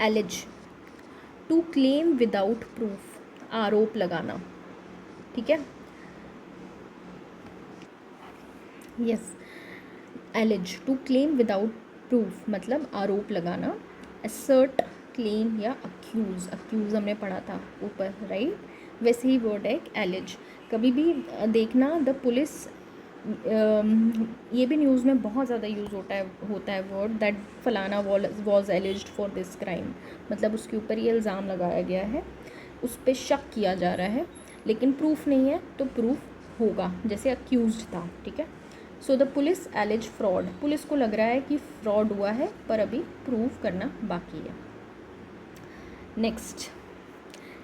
एलिज, to claim without proof, आरोप लगाना, ठीक है। Yes, allege, to claim without proof मतलब आरोप लगाना। असर्ट, क्लेम या अक्यूज़, अक्यूज़ हमने पढ़ा था ऊपर, राइट। वैसे ही वर्ड है एलिज। कभी भी देखना द पुलिस, ये भी न्यूज़ में बहुत ज़्यादा यूज़ होता है वर्ड दैट फलाना वॉज एलिज्ड फॉर दिस क्राइम, मतलब उसके ऊपर ये इल्ज़ाम लगाया गया है, उस पर शक किया जा रहा है, लेकिन प्रूफ नहीं है तो प्रूफ होगा, जैसे अक्यूज्ड था, ठीक है। So the police allege fraud, police को लग रहा है कि फ्रॉड हुआ है पर अभी प्रूव करना बाकी है। नेक्स्ट,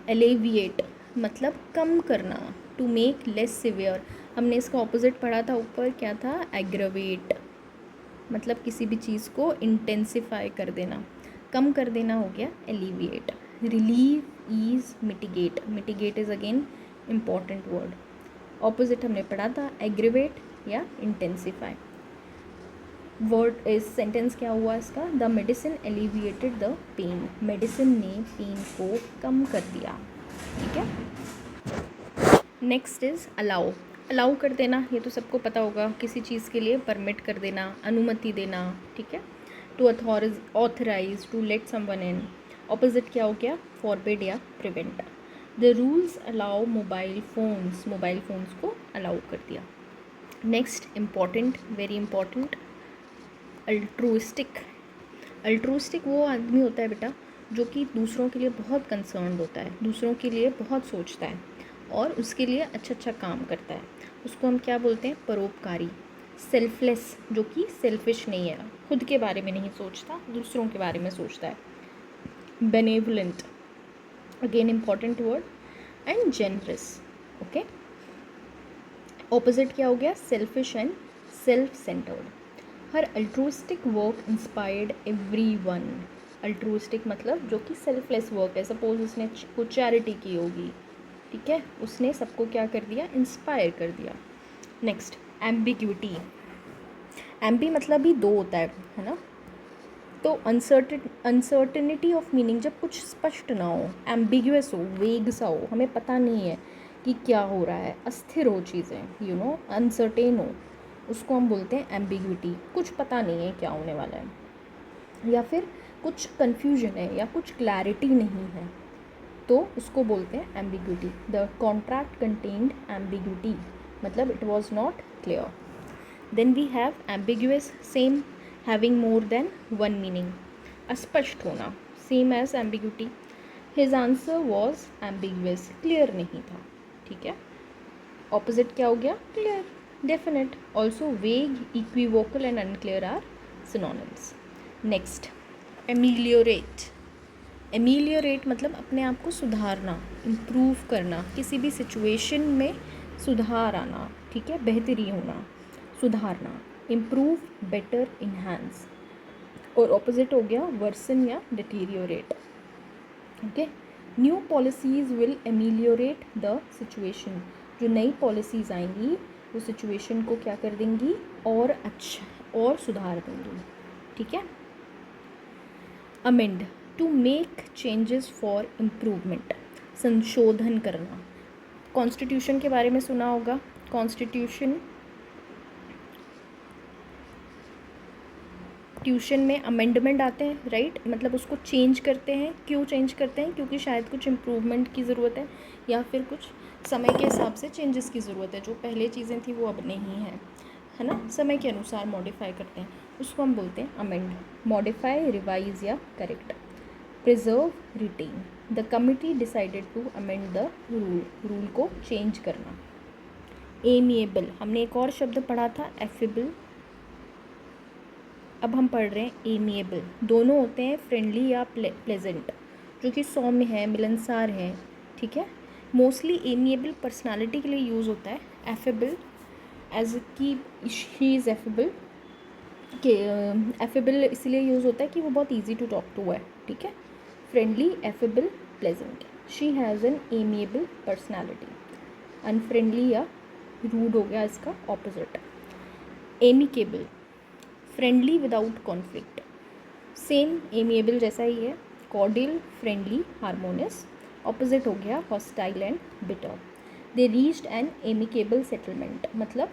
एलेविएट मतलब कम करना, टू मेक लेस सिवियर। हमने इसका ऑपोजिट पढ़ा था ऊपर, क्या था, एग्रवेट, मतलब किसी भी चीज़ को इंटेंसिफाई कर देना, कम कर देना हो गया alleviate. Relieve, ease, mitigate, mitigate is again important word. Opposite हमने पढ़ा था एग्रीवेट या इंटेंसिफाई। वर्ड इस सेंटेंस क्या हुआ इसका, the medicine alleviated the pain, medicine ने पेन को कम कर दिया, ठीक है। नेक्स्ट इज अलाउ, अलाउ कर देना, ये तो सबको पता होगा, किसी चीज़ के लिए परमिट कर देना, अनुमति देना, ठीक है। To authorise, to let someone in. Opposite क्या हो गया, फॉरबिड या prevent. The rules allow mobile phones को अलाउ कर दिया। Next important, very important, altruistic. Altruistic वो आदमी होता है बेटा जो कि दूसरों के लिए बहुत कंसर्न्ड होता है, दूसरों के लिए बहुत सोचता है और उसके लिए अच्छा काम करता है, उसको हम क्या बोलते हैं, परोपकारी। सेल्फलेस, जो कि सेल्फिश नहीं है, खुद के बारे में नहीं सोचता, दूसरों के बारे में सोचता है। Benevolent, again important word. And generous, okay. Opposite क्या हो गया, selfish and self centred. Her altruistic work inspired everyone, altruistic मतलब जो कि सेल्फलेस वर्क है, सपोज उसने कुछ चैरिटी की होगी, ठीक है, उसने सबको क्या कर दिया, इंस्पायर कर दिया। नेक्स्ट, एम्बिग्विटी, एम्बी मतलब भी दो होता है ना, तो अनसर्टेनिटी ऑफ मीनिंग, जब कुछ स्पष्ट ना हो, एम्बिग्युअस हो, वेग सा हो, हमें पता नहीं है कि क्या हो रहा है, अस्थिर हो चीज़ें, अनसर्टेन हो, उसको हम बोलते हैं एम्बिग्विटी। कुछ पता नहीं है क्या होने वाला है, या फिर कुछ कन्फ्यूजन है या कुछ क्लैरिटी नहीं है, तो उसको बोलते हैं ambiguity. The contract contained ambiguity, मतलब it was not clear. Then we have ambiguous, same, having more than one meaning, अस्पष्ट होना, same as ambiguity. His answer was ambiguous, clear नहीं था, ठीक है। ऑपोजिट क्या हो गया, clear, definite. Also vague, equivocal and unclear are synonyms. Next, ameliorate, ameliorate मतलब अपने आप को सुधारना, इम्प्रूव करना, किसी भी सिचुएशन में सुधार आना, ठीक है, बेहतरी होना, सुधारना। Improve, better, enhance. और ऑपोजिट हो गया वर्सन या deteriorate, okay. New policies will ameliorate the situation, जो नई पॉलिसीज़ आएंगी वो सिचुएशन को क्या कर देंगी, और अच्छा और सुधार देंगी, ठीक है। Amend, to make changes for improvement, संशोधन करना। कॉन्स्टिट्यूशन के बारे में सुना होगा, कॉन्स्टिट्यूशन में अमेंडमेंट आते हैं, राइट, मतलब उसको चेंज करते हैं। क्यों चेंज करते हैं, क्योंकि शायद कुछ इम्प्रूवमेंट की ज़रूरत है या फिर कुछ समय के हिसाब से चेंजेस की ज़रूरत है, जो पहले चीज़ें थी वो अब नहीं है ना, समय के अनुसार मॉडिफाई करते हैं, उसको हम बोलते हैं अमेंड। मॉडिफाई, रिवाइज या correct. Preserve, retain, the committee decided to amend the rule को चेंज करना। एमिएबल, हमने एक और शब्द पढ़ा था एफेबल, अब हम पढ़ रहे हैं एमिएबल। दोनों होते हैं फ्रेंडली या प्लेजेंट, जो कि सौम्य है, मिलनसार है, ठीक है। मोस्टली एमिएबल पर्सनालिटी के लिए यूज़ होता है। एफेबल एज की शी इज़ एफेबल, कि एफेबल इसलिए यूज़ होता है कि वो बहुत ईजी टू टॉक टू है, ठीक है। Friendly, affable, pleasant. She has an amiable personality. Unfriendly या रूड हो गया इसका opposite. Amicable, friendly without conflict, same amiable जैसा ही है, कॉर्डियल, फ्रेंडली, हारमोनियस। ऑपोजिट हो गया hostile and bitter. They reached N amicable settlement, मतलब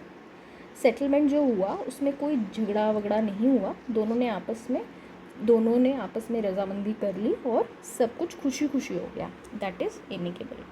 सेटलमेंट जो हुआ उसमें कोई झगड़ा वगड़ा नहीं हुआ, दोनों ने आपस में रजामंदी कर ली और सब कुछ खुशी खुशी हो गया, दैट इज़ एमिकेबल।